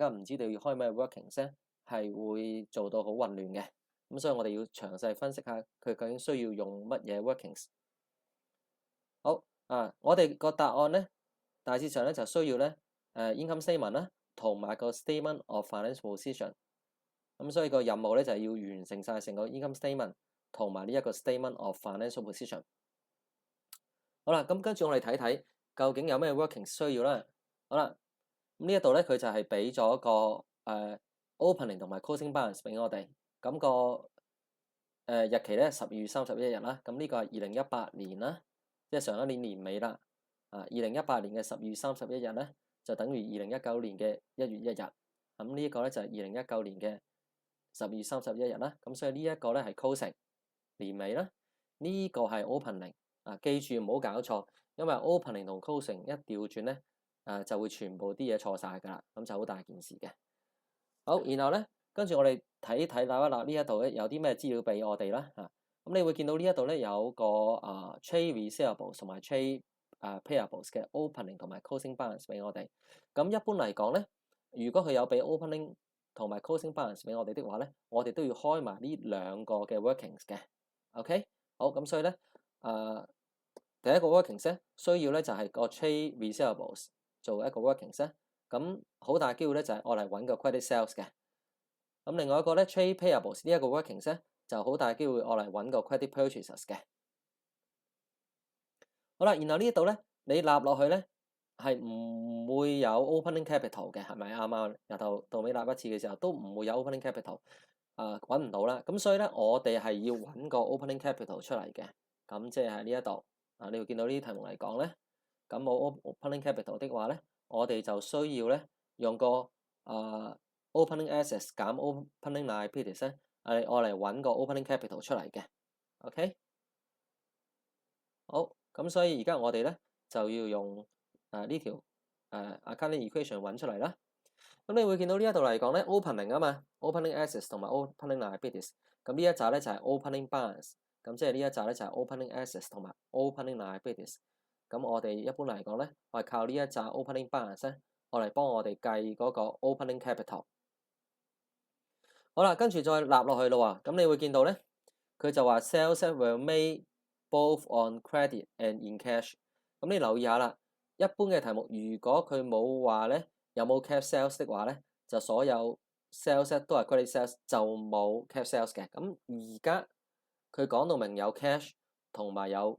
家唔知道要開咩 workings 咧，係會做到好混亂嘅。咁所以我哋要詳細分析下佢究竟需要用乜嘢 workings。好我哋個答案咧，大致上咧就需要咧income statement 啦，同埋個 statement of financial position。咁所以個任務咧就係要完成晒成個 income statement 同埋呢一個 statement of financial position。好啦，咁跟住我哋睇睇究竟有咩 working 需要啦。好啦，咁呢一度咧佢就係俾咗個opening 同埋 closing balance 俾我哋。咁個日期咧12月31日啦。咁呢個係2018年啦，即係上一年年尾啦。2018年嘅12月31日咧，就等於2019年嘅1月1日。咁呢一個咧就係2019年嘅12月31日啦。咁所以呢一個咧係 closing 年尾啦，呢個係 opening。記住唔好搞錯，因為 opening 同 closing 一調轉咧，就會全部啲嘢錯晒㗎啦，咁就好大件事嘅。好，然後咧，跟住我哋睇睇呢一度咧有啲咩資料俾我哋啦。咁你會見到呢一度咧有個trade receivables 同埋 trade payables 嘅 opening 同埋 closing balance 俾我哋。咁一般嚟講咧，如果佢有俾 opening 同埋 closing balance 俾我哋的話咧，我哋都要開埋呢兩個嘅 workings 嘅。OK， 好，咁所以咧第一個 workings 咧需要咧就係個 trade receivables 做一個 workings 咧，咁好大機會咧就係我嚟揾個 credit sales 嘅。咁另外一個咧 trade payables 呢一個 workings 咧就好大機會我嚟揾個 credit purchases 嘅。好啦，然後呢一度咧你納落去咧係唔會有 opening capital 嘅，係咪啱啱由頭到尾納一次嘅時候都唔會有 opening capital，揾唔到啦。咁所以咧我哋係要揾個 opening capital 出嚟嘅。咁即係喺呢一度你會見到呢啲題目嚟講咧，咁冇 opening capital 的話咧，我哋就需要咧用個opening assets 減 opening liabilities 咧，我嚟揾個 opening capital 出嚟嘅。OK， 好，咁所以而家我哋咧就要用呢條accounting equation 揾出嚟啦。咁你會見到呢一度嚟講咧 opening 啊嘛 ，opening assets 同埋 opening liabilities， 咁呢一紮咧就係 opening balance。咁即係呢一紮咧就係 opening assets 同埋 opening liabilities。咁我哋一般嚟講咧，我係靠呢一紮 opening balance 咧，我嚟幫我哋計嗰個 opening capital。好啦，跟住再納落去咯喎。咁你會見到咧，佢就話 sales were made both on credit and in cash。咁你留意下啦，一般嘅題目如果佢冇話咧有冇 cash sales 的話咧，就所有 sales 都係 credit sales，就冇 cash sales 嘅。咁而家佢講到明有 cash 同埋有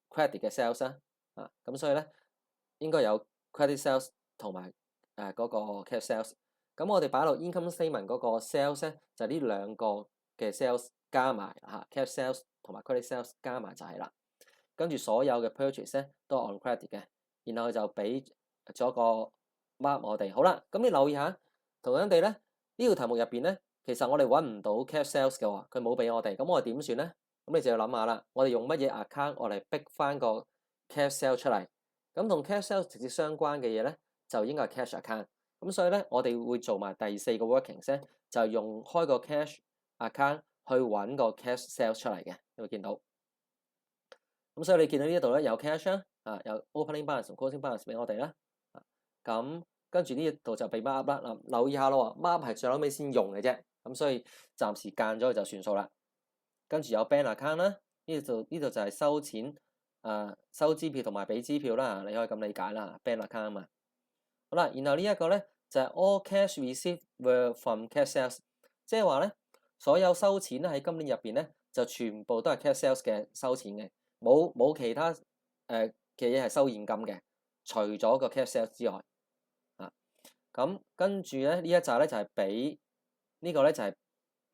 credit 嘅 sales 啦，咁所以咧應該有 credit sales 同埋嗰個 cash sales。咁我哋擺落 income statement 嗰個 sales 咧，就呢兩個嘅 sales 加埋cash sales 同埋 credit sales 加埋就係啦。跟住所有嘅 purchase 咧都係 on credit 嘅，然後就俾咗個 mark 我哋。好啦，咁你留意下，同樣地咧呢條題目入邊咧，其實我哋揾唔到 cash sales 嘅喎，佢冇俾我哋，咁我哋點算咧？咁你就要諗下啦，我哋用乜嘢 account 我嚟逼翻個 cash sales 出嚟？咁同 cash sales 直接相關嘅嘢咧，就應該係 cash account。咁所以咧，我哋會做埋第四個 workings 咧，就係用開個 cash account 去揾個 cash sales 出嚟嘅，你會見到。咁所以你見到呢一度咧有 cash 啦，有 opening balance 同 closing balance 俾我哋啦。咁跟住呢一度就俾 mark 啦。留意下咯，mark 係最後尾先用嘅啫。咁所以暫時間咗就算數啦。跟住有 bank account 啦，呢度就係收錢收支票同埋俾支票啦，你可以咁理解啦 ，bank account 啊嘛。好啦，然後呢一個咧就係 all cash received were from cash sales， 即係話咧所有收錢咧喺今年入邊咧就全部都係 cash sales 嘅收錢嘅，冇其他嘅嘢係收現金嘅，除咗個 cash sales 之外。咁跟住咧呢一紮咧就係俾呢個咧就係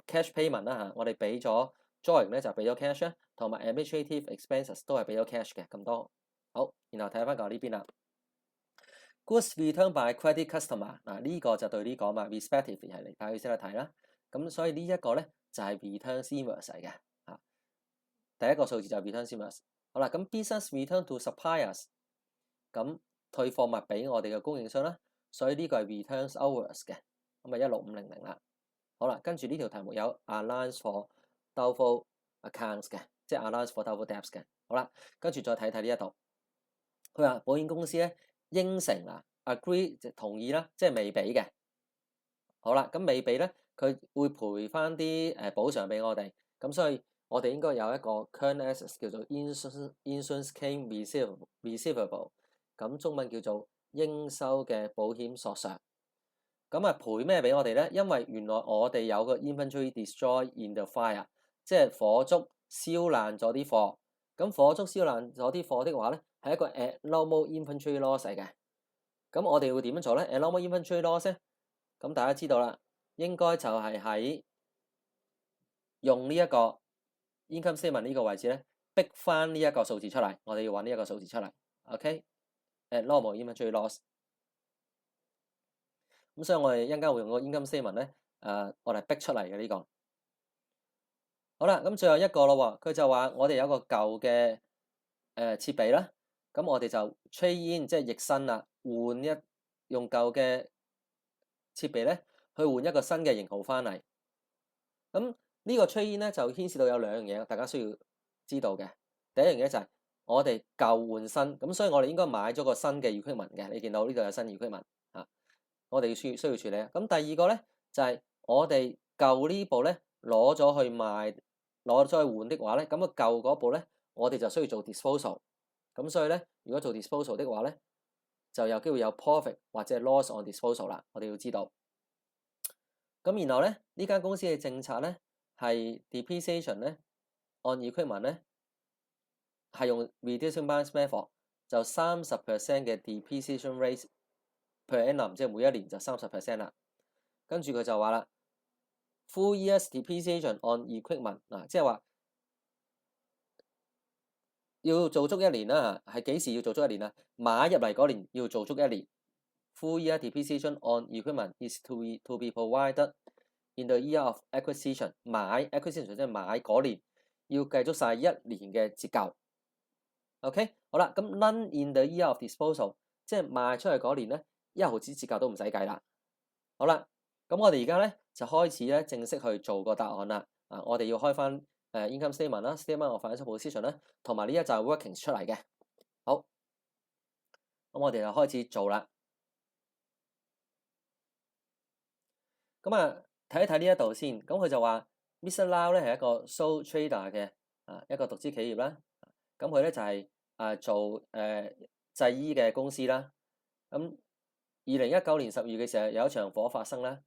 cash payment 啦我哋俾咗 drawing 咧就俾咗 cash 啦，同埋 administrative expenses 都係俾咗 cash 嘅咁多。好，然後睇翻舊呢邊啦。Goods returned by credit customer， 呢個就對呢個嘛 respective 係嚟睇佢先去睇啦。咁所以呢一個咧就係 return invoice 嚟嘅。第一個數字就係 return invoice。好啦，咁 business return to suppliers， 咁退貨物俾我哋嘅供應商啦，所以呢個係 returns hours 嘅，咁咪16500啦。好啦，跟住呢條題目有 allowance for doubtful accounts 嘅，即係 allowance for doubtful debts 嘅。好啦，跟住再睇睇呢一度，佢話保險公司咧應承agree 就同意啦，即係未俾嘅。好啦，咁未俾咧，佢會賠翻啲補償俾我哋，咁所以我哋應該有一個 current assets 叫做 insurance claim receivable，咁中文叫做應收嘅保險索償。咁啊賠咩俾我哋咧？因為原來我哋有個 inventory destroy in the fire，即係火燭燒爛咗啲貨。咁火燭燒爛咗啲貨的話咧，係一個 abnormal inventory loss 嚟嘅。咁我哋會點樣做咧？abnormal inventory loss 咧，咁大家知道啦，應該就係喺用呢一個 income statement 呢個位置咧，逼翻呢一個數字出嚟。我哋要揾呢一個數字出嚟。OK，abnormal inventory loss。咁所以我哋一陣間會用個 income statement 咧，我哋逼出嚟嘅呢個。好啦，咁最後一個咯喎，佢就話我哋有個舊嘅設備啦，咁我哋就 trade in 即係易新啦，用舊嘅設備咧去換一個新嘅型號翻嚟。咁呢個 trade in 咧就牽涉到有兩樣嘢，大家需要知道嘅。第一樣嘢就係我哋舊換新，咁所以我哋應該買咗個新嘅 equipment嘅。你見到呢度有新 equipment 啊，我哋需要處理啊。咁第二個咧就係我哋舊呢部咧攞咗去賣，攞咗去換的話咧，咁個舊嗰部咧我哋就需要做 disposal。咁所以咧，如果做 disposal 的話咧，就有機會有 profit 或者 loss on disposal 啦。我哋要知道。咁然後咧，呢間公司嘅政策咧係 depreciation 咧 on equipment 咧係用 reducing balance method，就30% 嘅 depreciation rate per annum，即係每一年就30% 啦。跟住佢就話啦 ，full years depreciation on equipment 嗱，即係話要做足一年啦。係幾時要做足一年啊？買入嚟嗰年要做足一年。Full year depreciation on equipment is to be provided in the year of acquisition。acquisition 即係買嗰年要計足晒一年嘅折舊。OK， 好啦，咁 none in the year of disposal， 即係賣出去嗰年咧，1毫子折舊都唔使計啦。好啦，咁我哋而家咧就開始咧正式去做個答案啦。我哋要開翻income statement 啦 ，statement of financial position 啦，同埋呢一就係 workings 出嚟嘅。好，咁我哋就開始做啦。咁睇一睇呢一度先。咁佢就話 Mr. Lau 咧係一個 sole trader 嘅一個獨資企業啦。咁佢咧就係做製衣嘅公司啦。咁2019年10月嘅時候有一場火發生啦。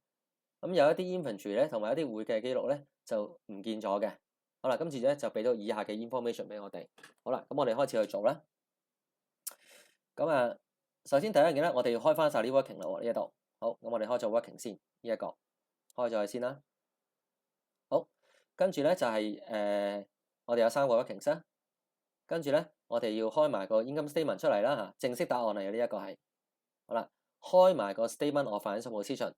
咁有一啲 inventory 咧同埋一啲會計記錄咧就唔見咗嘅。好啦，今次咧就俾咗以下嘅 information 俾我哋。好啦，咁我哋開始去做啦。咁首先第一樣嘢咧，我哋要開翻晒呢 working 啦喎，呢一度。好，咁我哋開咗 working 先，呢一個。開咗佢先啦。好，跟住咧就係我哋有3個 workings 啦。跟住咧，我哋要開埋個 income statement 出嚟啦嚇，正式答案嚟嘅呢一個係。好啦，開埋個 statement of financial position。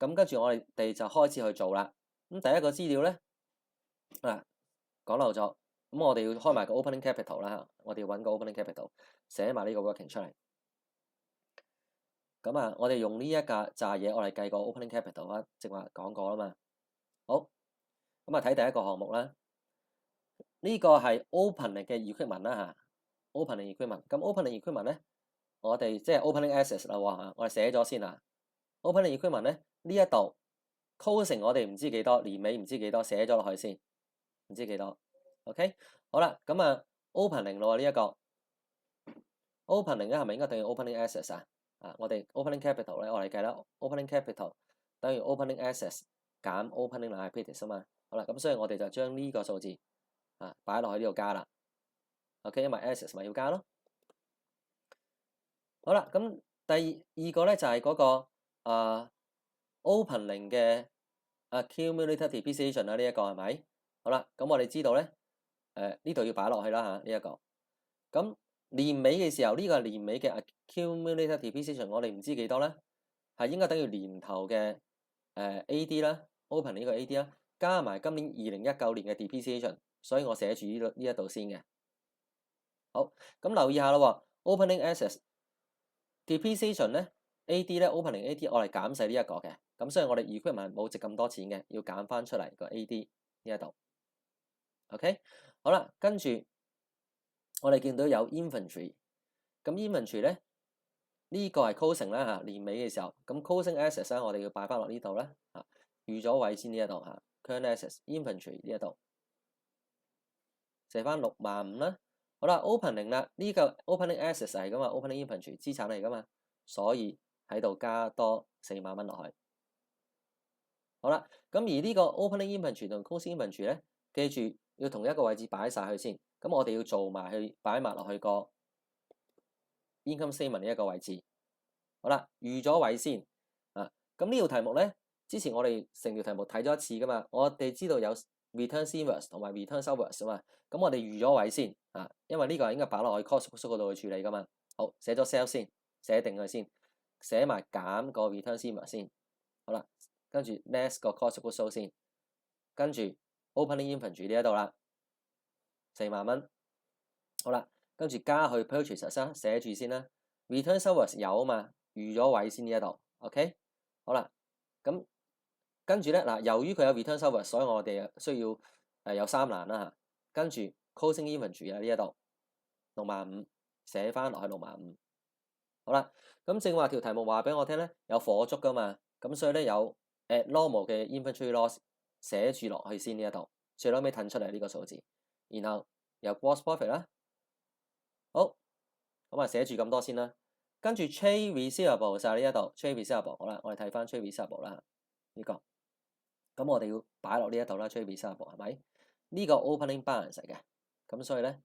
咁跟住我哋就開始去做啦。咁第一個資料咧講漏咗，咁我哋要開埋個 opening capital 啦嚇，我哋要揾個 opening capital 寫埋呢個 working 出嚟。咁我哋用呢一架炸嘢，我哋計個 opening capital 啦，正話講過啦嘛。好，咁睇第一個項目啦。呢個係 opening 嘅 equipment 啦嚇 ，opening equipment。咁 opening equipment 咧，我哋即係 opening assets 啦喎嚇，我哋寫咗先啊。opening equipment 咧呢一度 costing 我哋唔知幾多，年尾唔知幾多，寫咗落去先，唔知幾多。OK， 好啦，咁opening 咯喎呢一個 opening 咧係咪應該等於 opening assets 啊？我哋 opening capital 咧，我哋計啦 ，opening capital 等於 opening assets 減 opening liabilities 啊嘛。好啦，咁所以我哋就將呢個數字擺落去呢度加啦。OK， 因為 assets 咪要加咯。好啦，咁第二個咧就係嗰個opening 嘅 accumulated depreciation 啦，呢一個係咪？好啦，咁我哋知道咧，呢度要擺落去啦嚇，呢一個。咁年尾嘅時候，呢個係年尾嘅 accumulated depreciation，我哋唔知幾多咧，係應該等於年頭嘅AD 啦 ，open 呢個 AD 啦，加埋今年2019年嘅 depreciation， 所以我寫住呢一度先嘅。好，咁留意下咯喎 ，opening assets depreciation 咧 AD 咧 opening AD 我哋減細呢一個嘅，咁所以我哋 equipment 冇值咁多錢嘅，要減翻出嚟個 AD 呢一度。OK， 好啦，跟住。我哋見到有 inventory，咁 inventory 咧呢個係 closing 啦嚇，年尾嘅時候，咁 closing assets 咧，我哋要擺翻落呢度啦嚇，預咗位先呢一度嚇 current assets inventory 呢一度寫翻65000啦。好啦 ，opening 啦，呢個 opening assets 係噶嘛 ，opening inventory 資產嚟噶嘛，所以喺度加多40000蚊落去。好啦，咁而呢個 opening inventory 同 closing inventory 咧，記住要同一個位置擺晒去先。咁我哋要做埋去擺埋落去個 income statement 呢一個位置。好啦，預咗位先啊。咁呢條題目咧，之前我哋成條題目睇咗一次噶嘛，我哋知道有 returns inwards 同埋 returns outwards 啊嘛。咁我哋預咗位先啊，因為呢個係應該擺落去 cost book 嗰度去處理噶嘛。好，寫咗 sell 先，寫定佢先，寫埋減個 returns inwards 先。好啦，跟住 less 個 cost book 先，跟住 opening inventory 呢一度啦，40000蚊。好啦，跟住加去 purchases 啦，寫住先啦。returns outwards 有啊嘛。預咗位先呢一度 ，OK， 好啦，咁跟住咧嗱，由於佢有 return outwards，所以我哋需要有3欄啦嚇，跟住 closing inventory 啊呢一度65000寫翻落去65000，好啦，咁正話條題目話俾我聽咧，有火燭噶嘛，咁所以咧有 abnormal 嘅 inventory loss 寫住落去先呢一度，最後尾褪出嚟呢個數字，然後有 gross profit 啦，好，咁啊寫住咁多先啦。跟住 trade receivable 就係呢一度 trade receivable， 好啦，我哋睇翻 trade receivable 啦，呢個，咁我哋要擺落呢一度啦 trade receivable 係咪？呢個 opening balance 嚟嘅，咁所以咧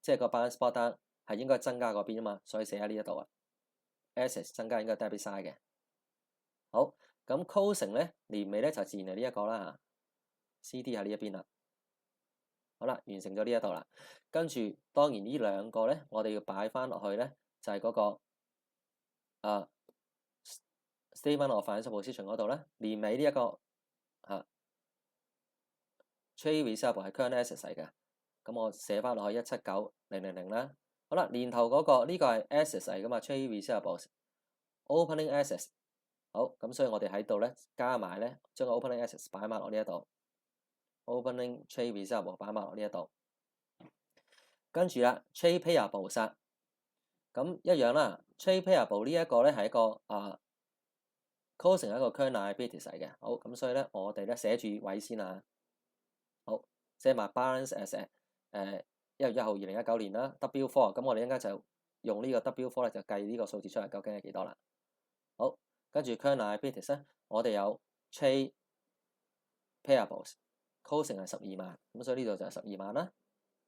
即係個 balance spot 單係應該增加嗰邊啊嘛，所以寫喺呢一度啊 assets 增加應該 debit side 嘅。好，咁 closing 咧年尾咧就自然係呢一個啦嚇 ，CD 喺呢一邊啦。好啦，完成咗呢一度啦，跟住當然呢兩個咧，我哋要擺翻落去咧，就係嗰個statement of financial position 嗰度咧，年尾呢一個trade receivable 係 current assets 嚟嘅，咁我寫翻落去179000啦。好啦，年頭嗰個呢個係 assets 嚟噶嘛 trade receivable opening assets， 好，咁所以我哋喺度咧加埋咧，將個 opening assets 擺埋落呢一度。opening trade receivable 擺埋落呢一度，跟住啦 trade payable 殺，咁一樣啦。trade payable 呢一個咧係一個closing 一個 current liabilities 嚟嘅，好，咁所以咧我哋咧寫住位先啊，好，寫埋 balance as 1月1號2019年啦 W4， 咁我哋應該就用呢個 W4 咧就計呢個數字出嚟究竟係幾多啦。好，跟住 current liabilities 咧，我哋有 trade payables。closing 係12萬，咁所以呢度就係12萬啦。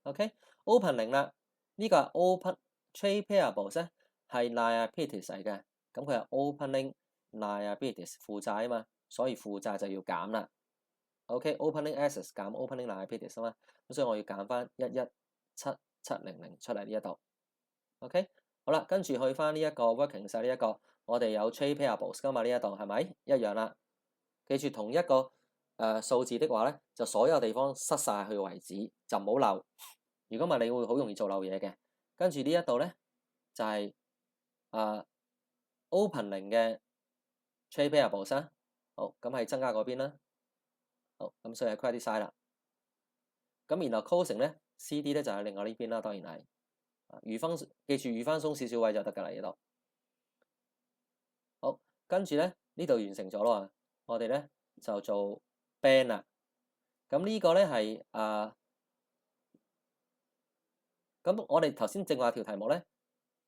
OK，opening 啦，呢個係 open trade payables 咧係 liabilities 嚟嘅，咁佢係 opening liabilities 負債啊嘛，所以負債就要減啦。OK，opening assets 減 opening liabilities 啊嘛，咁所以我要減翻117700出嚟呢一度。OK，好啦，跟住去翻呢一個 working 晒呢一個，我哋有 trade payables 噶嘛，呢一度係咪一樣啦？記住同一個數字的話咧，就所有地方塞晒去為止，就唔好漏。如果唔係，你會好容易做漏嘢嘅。跟住呢一度咧，就係opening 嘅 trade payables 啦。好，咁係增加嗰邊啦。好，咁所以係 credit side 啦。咁然後 closing 咧 ，CD 咧就係另外呢邊啦，當然係。預翻記住預翻鬆少少位就得㗎啦，呢度。好，跟住咧呢度完成咗咯，我哋咧就做 band 啦，咁呢個咧係咁我哋頭先正話條題目咧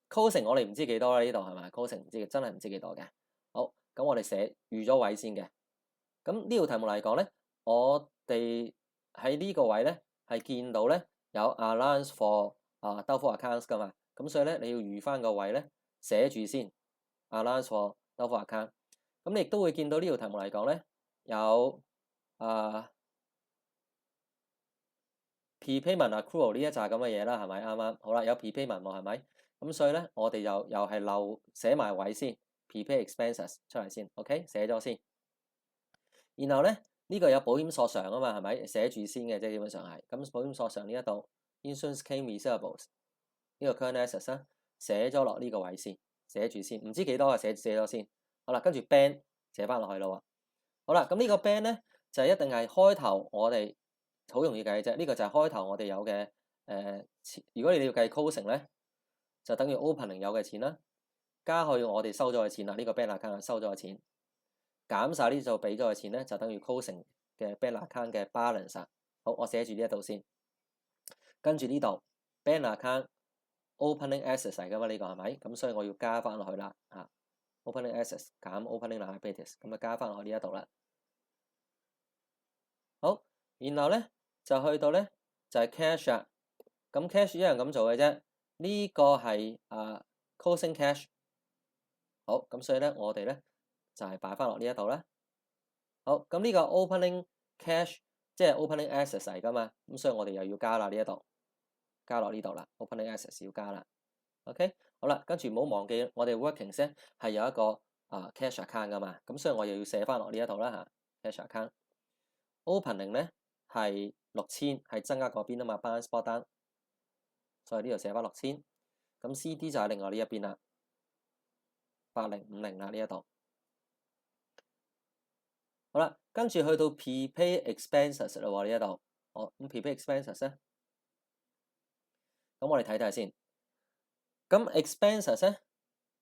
closing 我哋唔知幾多啦，呢度係咪 closing 唔知真係唔知幾多嘅。好，咁我哋寫預咗位先嘅。咁呢條題目嚟講咧，我哋喺呢個位咧係見到咧有 allowance for doubtful accounts 噶嘛，咁所以咧你要預翻個位咧寫住先 allowance for doubtful account。咁你亦都會見到呢條題目嚟講咧有prepayment accrual 呢一紮咁嘅嘢啦，係咪啱啱？好啦，有 prepayment 喎，係咪？咁所以咧，我哋又係漏寫埋位先 ，prepay expenses 出嚟先 ，OK， 寫咗先。然後咧，呢個有保險索償啊嘛，係咪？寫住先嘅啫，基本上係。咁保險索償呢一度 insurance claim receivables 呢個 current assets 咧，寫咗落呢個位先，寫住先，唔知幾多啊，寫咗先。好啦，跟住 band 寫翻落去咯喎。好啦，咁呢個 band 咧就一定係開頭我哋。好容易計嘅啫，呢個就係開頭我哋有嘅錢。如果你要計 closing 咧，就等於 opening 有嘅錢啦。加去我哋收咗嘅錢啦，呢個 bank account 收咗嘅錢，減晒呢就俾咗嘅錢咧，就等於 closing 嘅 bank account 嘅 balance。好，我寫住呢一度先，跟住呢度 bank account opening assets 嚟噶嘛，呢個係咪？咁所以我要加翻落去啦嚇。opening assets 減 opening liabilities，咁就加翻落去呢一度啦。好，然後咧就去到咧就係 cash 啊，咁 cash 一樣咁做嘅啫。呢個係closing cash。好，咁所以咧我哋咧就係擺翻落呢一度啦。好，咁呢個 opening cash 即係 opening assets 嚟噶嘛，咁所以我哋又要加啦，呢一度加落呢度啦 ，opening assets 要加啦。OK， 好啦，跟住唔好忘記我哋 workings 咧係有一個cash account 噶嘛，咁所以我又要寫翻落呢一度啦嚇 cash account。opening 咧係6000，係增加嗰邊啊嘛 balance spot down，所以呢度寫翻6000。咁 CD 就係另外呢一邊啦，8050啦呢一度。好啦，跟住去到 prepay expenses 啦喎呢一度。好，咁 prepay expenses 咧，咁我哋睇睇先。咁 expenses 咧，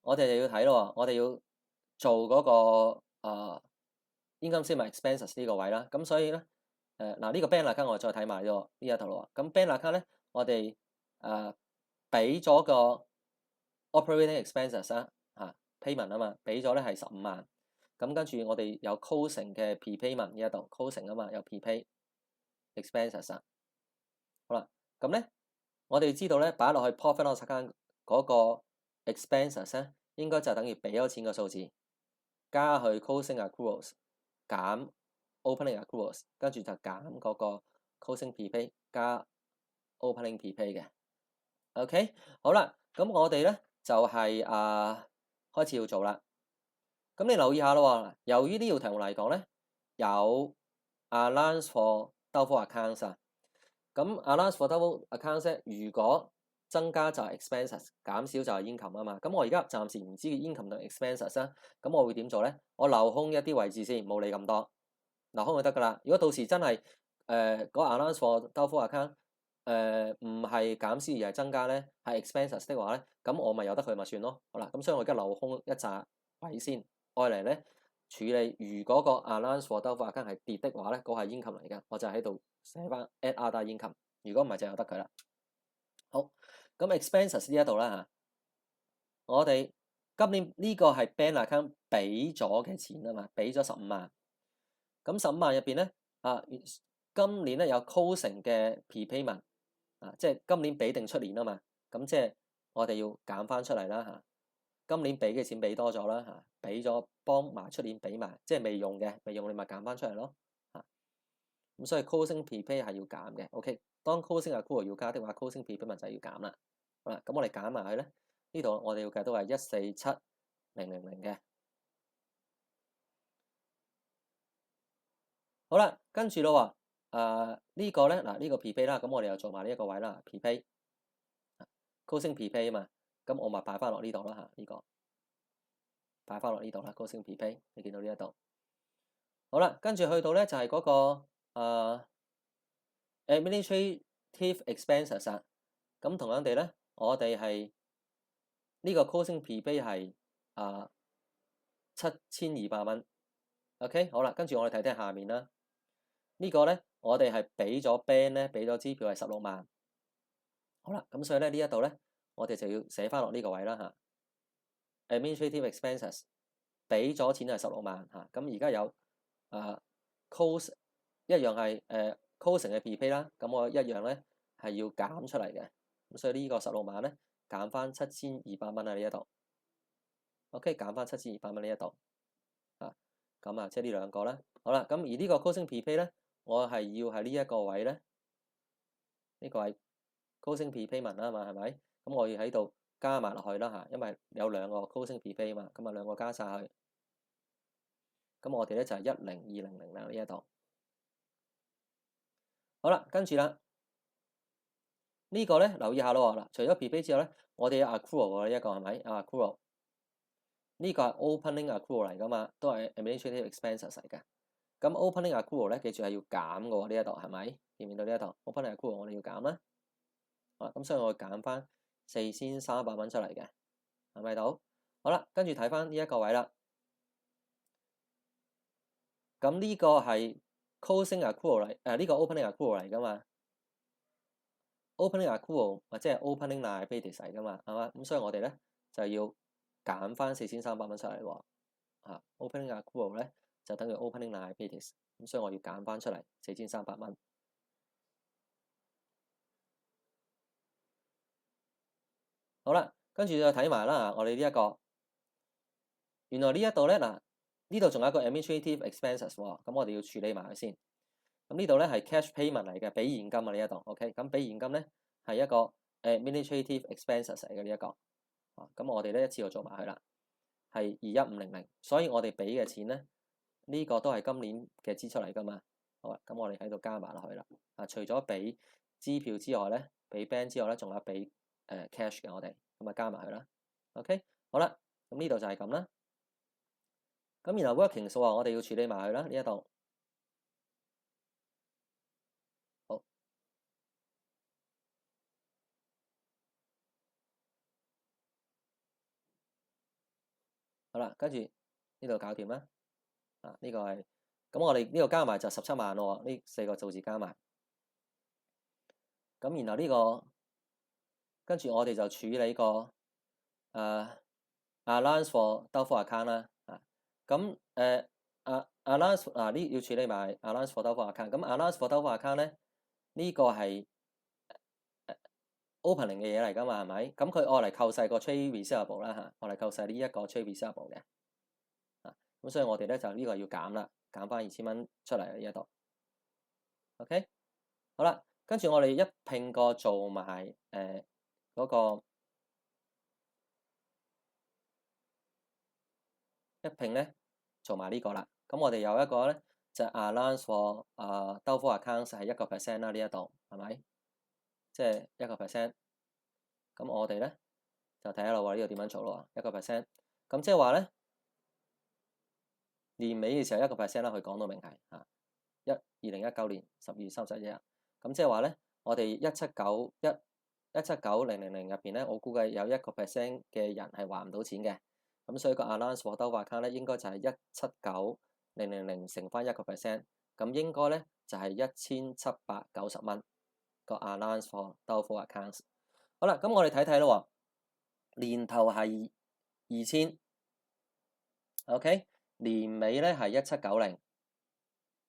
我哋就要睇咯喎，我哋要做嗰個income statement expenses 呢個位啦。咁所以咧，嗱呢個 bank account 我再睇埋呢一度咯。咁 bank account 咧，我哋俾咗個 operating expenses 啦payment 啊嘛，俾咗咧係15萬。咁跟住我哋有 closing 嘅 prepayment 呢一度 closing 啊嘛，有 prepay expenses 啊。好啦，咁咧我哋知道咧擺落去 profit loss account 嗰個 expenses 咧，應該就等於俾咗錢嘅數字加去 closing accruals 減 opening accruals， 跟住就減嗰個 closing prepay 加 opening prepay 嘅。OK， 好啦，咁我哋咧就係開始要做啦。咁你留意下咯，由於呢條題目嚟講咧，有 allowance for doubtful accounts 啊。咁 allowance for doubtful accounts 咧，如果增加就係 expenses， 減少就係 income 啊嘛。咁我而家暫時唔知 income 同 expenses 啦，咁我會點做咧？我留空一啲位置先，冇理咁多，留空就得噶啦。如果到時真係嗰 allowance for doubtful account 唔係減少而係增加咧，係 expenses 的話咧，咁我咪由得佢咪算咯。好啦，咁所以我而家留空一紮位先。愛嚟咧處理，如果個 allowance for doubtful account 係跌的話咧，嗰係 income 嚟嘅，我就喺度寫翻 add other income。如果唔係就由得佢啦。好，咁 expenses 呢一度啦嚇，我哋今年呢個係 bank account 俾咗嘅錢啊嘛，俾咗15萬。咁15萬入邊咧今年咧有 closing 嘅 prepayment 即係今年俾定出年啊嘛，咁即係我哋要減翻出嚟啦嚇。今年俾嘅錢俾多咗啦嚇，俾咗幫埋出年俾埋，即係未用嘅，未用你咪減翻出嚟咯嚇。咁所以 closing prepay 係要減嘅。OK， 當 closing accrual 要加的話，closing prepayment 就係要減啦。好啦，咁我哋減埋佢咧，呢度我哋要計到係147,000嘅。好啦，跟住咯喎，呢個咧嗱呢個 prepay 啦，咁我哋又做埋呢一個位啦 prepay closing prepay 啊嘛，咁我咪擺翻落呢度啦嚇，呢個擺翻落呢度啦 closing prepay， 你見到呢一度。好啦，跟住去到咧就係嗰個administrative expenses 啊，咁同樣地咧，我哋係呢個 closing prepay 係7200蚊。OK， 好啦，跟住我哋睇睇下面啦。呢個咧，我哋係俾咗 band 咧，俾咗支票係16萬。好啦，咁所以咧呢一度咧，我哋就要寫翻落呢個位啦嚇。administrative expenses 俾咗錢係16萬嚇，咁而家有close 一樣係closing 嘅 prepay 啦，咁我一樣咧係要減出嚟嘅，咁所以呢個16萬咧減翻7200蚊喺呢一度。OK， 減翻7200蚊呢一度咁即係呢兩個啦。好啦，咁而呢個 closing prepay 咧，我係要喺呢一個位咧，呢個係 closing prepayment 啦嘛，係咪？咁我要喺度加埋落去啦嚇，因為有兩個 closing prepay 嘛，咁兩個加晒去。咁我哋咧就係10200啦呢一度。好啦，跟住啦，呢個咧留意下咯嗱，除咗 prepay 之後咧，我哋有 accrual 呢一個係咪accrual？呢個係 opening accrual 嚟噶嘛，都係 administrative expenses 嚟嘅。咁 opening accrual 咧，記住係要減嘅喎，呢一度係咪？見唔見到呢一度 opening accrual 我哋要減啦。好啦，咁所以我減翻4300蚊出嚟嘅，係咪到？好啦，跟住睇翻呢一個位啦。咁呢個係 closing accrual 嚟，呢個 opening accrual 嚟噶嘛 ？opening accrual 或者係 opening liability 嚟噶嘛，係嘛？咁所以我哋咧就要減翻4300蚊出嚟喎。opening accrual 咧就等於 opening liability，咁所以我要減翻出嚟4300蚊。好啦，跟住就睇埋啦，我哋呢一個，原來呢一度咧嗱，呢度仲有一個 administrative expenses 喎，咁我哋要處理埋佢先。咁呢度咧係 cash payment 嚟嘅，俾現金啊呢一度 ，OK，咁俾現金咧係一個 administrative expenses 嚟嘅呢一個，咁我哋咧一次過做埋佢啦，係21500，所以我哋俾嘅錢咧呢個都係今年嘅支出嚟噶嘛，好啦，咁我哋喺度加埋落去啦，除咗俾支票之外咧，俾 band 之外咧，仲有俾cash 嘅我哋，咁啊加埋佢啦 ，OK， 好啦，咁呢度就係咁啦，咁然後 working 數我哋要處理埋佢啦呢一度。好啦，跟住呢度搞掂啦。呢個係咁，我哋呢個加埋就17萬咯。呢4個數字加埋。咁然後呢個跟住我哋就處理個allowance for doubtful account 啦。咁allowance 呢要處理埋 allowance for doubtful account。咁 allowance for doubtful account 咧呢個係opening 嘅嘢嚟㗎嘛，係咪？咁佢愛嚟扣細個 trade receivable 啦嚇，愛嚟扣細呢一個 trade receivable 嘅。咁所以我哋咧就呢個要減啦，減翻2000蚊出嚟呢一度。OK， 好啦，跟住我哋一拼過做埋嗰個一拼咧做埋呢個啦。咁我哋有一個咧就 allowance for doubtful accounts 係1% 啦，呢一度係咪？即係1%。咁我哋咧就睇下啦喎，呢度點樣做咯？1%。咁即係話咧年尾嘅時候1%啦，佢講到明係2019年12月31日。咁即係話咧，我哋179000入邊咧，我估計有1% 嘅人係還唔到錢嘅。咁所以個 allowance for doubtful account 咧應該就係179000乘翻1%，咁應該咧就係1790蚊個 allowance for doubtful accounts。好啦，咁我哋睇睇咯喎，年頭係2000 ，OK， 年尾咧係1790，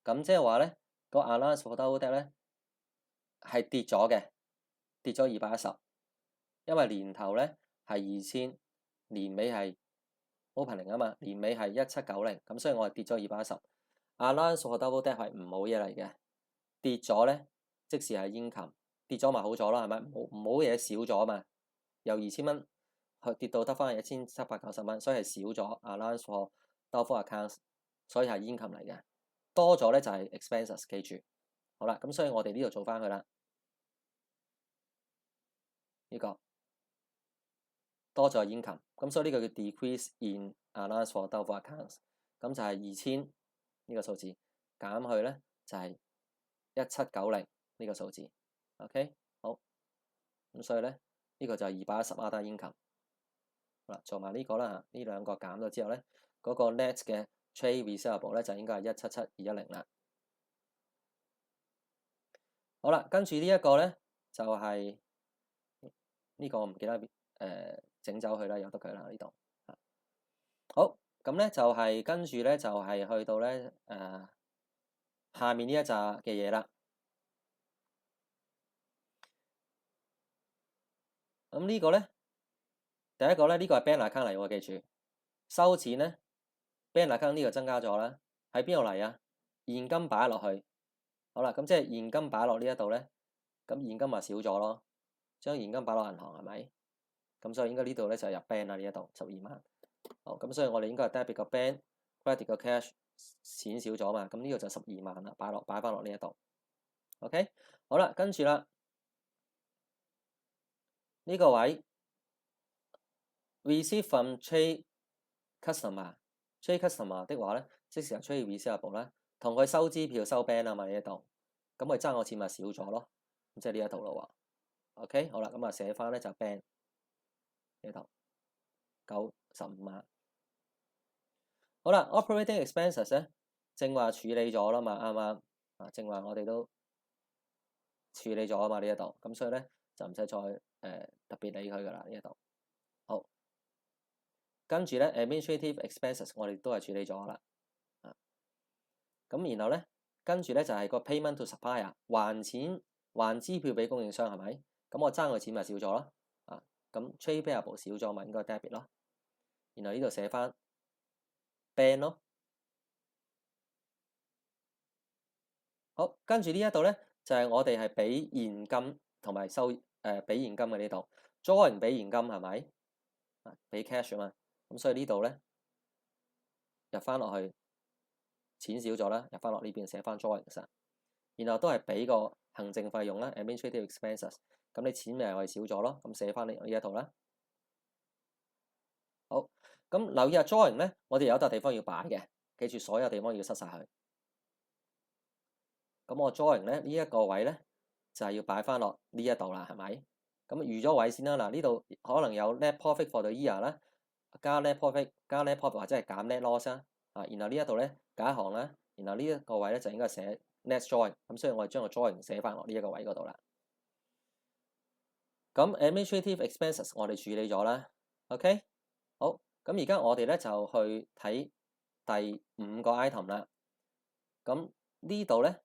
咁即係話咧個 allowance for doubtful debt 咧係跌咗嘅，跌咗210，因為年頭咧係2000，年尾係 opening 啊嘛，年尾係1790，咁所以我係跌咗210。allowance for doubtful debt 係唔好嘢嚟嘅，跌咗咧即時係 income，跌咗咪好咗啦，係咪？唔好嘢少咗嘛，由2000蚊去跌到得翻1790蚊，所以係少咗 allowance for doubtful accounts，所以係 income 嚟嘅。多咗咧就係 expenses， 記住。好啦，咁所以我哋呢度做翻佢啦。呢個多咗 income，咁所以呢個叫 decrease in allowance for doubtful accounts，咁就係2000呢個數字減去咧就係1790呢個數字。OK， 好，咁所以咧呢個就係210 other income。好啦，做埋呢個啦，呢兩個減咗之後咧，嗰個 net 嘅 trade receivable 咧就應該係177210啦。好啦，跟住呢一個咧就係呢個我唔記得整走佢啦，由得佢啦呢度。好，咁咧就係跟住咧就係去到咧下面呢一紮嘅嘢啦。咁呢個咧第一個咧呢個係 bank account 嚟喎，記住收錢咧 bank account 呢個增加咗啦，喺邊度嚟啊？現金擺落去，好啦，咁即係現金擺落呢一度咧，咁現金咪少咗咯，將現金擺落銀行係咪？咁所以應該呢度咧就入 bank 啦，呢一度12萬。好，咁所以我哋應該係 debit 個 bank，credit 個 cash，錢少咗嘛，咁呢個就12萬啦，擺翻落呢一度。OK， 好啦，跟住啦，呢個位 receive from trade customer 的話咧，即時係 trade receivable 咧，同佢收支票收 band 啊嘛呢一度，咁佢爭我錢咪少咗咯，咁即係呢一度咯喎。OK， 好啦，咁啊寫翻咧就 band 呢度15萬。好啦 ，operating expenses 咧，正話處理咗啦嘛，啱啱啊？正話我哋都處理咗啊嘛呢一度，咁所以咧就唔使再特別理佢噶啦呢一度。好，跟住咧 administrative expenses 我哋都係處理咗啦。咁然後咧，跟住咧就係個 payment to supplier 還支票俾供應商係咪？咁我爭嘅錢咪少咗咯。咁 trade payable 少咗咪應該 debit 咯。然後呢度寫翻 ban 咯。好，跟住呢一度咧就係我哋係俾現金同埋收俾現金嘅呢度 ，drawing 俾現金係咪？俾 cash 啊嘛。咁所以呢度咧入翻落去錢少咗啦，入翻落呢邊寫翻 drawing 實。然後都係俾個行政費用啦 ，administrative expenses。咁你錢咪係少咗咯，咁寫翻呢一度啦。好，咁留意下 drawing 咧，我哋有一笪地方要擺嘅，記住所有地方要塞晒佢。咁我 drawing 咧呢一個位咧就係要擺翻落呢一度啦，係咪？咁預咗位先啦。嗱，呢度可能有 net profit for the year 啦，加 net profit 或者係減 net loss 啦。然後呢一度咧隔一行啦，然後呢一個位咧就應該寫 net drawing。咁所以我哋將個 drawing 寫翻落呢一個位嗰度啦。咁 administrative expenses 我哋處理咗啦。OK， 好。咁而家我哋咧就去睇第5個 item 啦。咁呢度咧，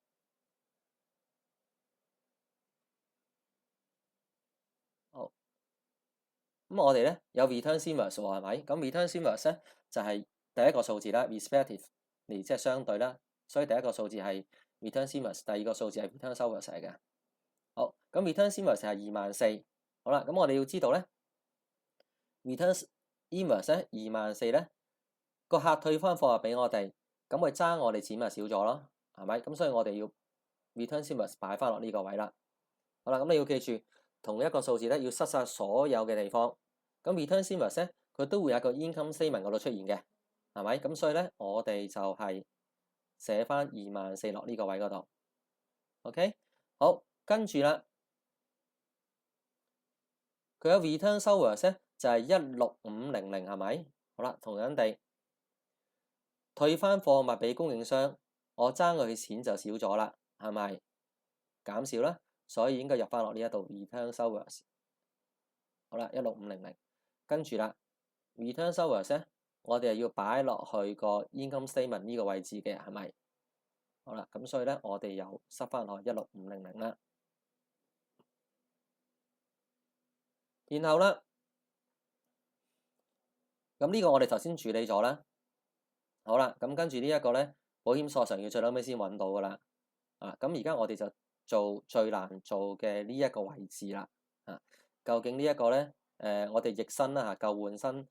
好。咁我哋咧有 returns inverse 喎，係咪？咁 returns inverse 咧就係第一個數字啦 ，respectively 即係相對啦。所以第一個數字係 returns inverse，第二個數字係 returns inverse 嚟嘅。好，咁 returns inverse 係24,000。好啦，咁我哋要知道咧 returns inverse 咧24,000咧，個客退翻貨俾我哋，咁佢爭我哋錢咪少咗咯，係咪？咁所以我哋要 returns inverse 擺翻落呢個位啦。好啦，咁你要記住同一個數字咧要塞晒所有嘅地方。咁 returns inverse 咧佢都會有一個 income statement 嗰度出現嘅，係咪？咁所以咧我哋就係寫翻24,000落呢個位嗰度。OK， 好，跟住啦。佢有 return hours 咧，就係16500係咪？好啦，同樣地退翻貨物俾供應商，我爭佢錢就少咗啦，係咪？減少啦，所以應該入翻落呢一度 return hours。好啦，16500，跟住啦 return hours 咧，我哋係要擺落去個 income statement 呢個位置嘅，係咪？好啦，咁所以咧，我哋又塞翻落16500啦。然後啦，咁呢個我哋頭先處理咗啦。好啦，咁跟住呢一個咧，保險索償要最後尾先揾到噶啦。咁而家我哋就做最難做嘅呢一個位置啦。究竟呢一個咧，我哋逆身啦嚇，舊換新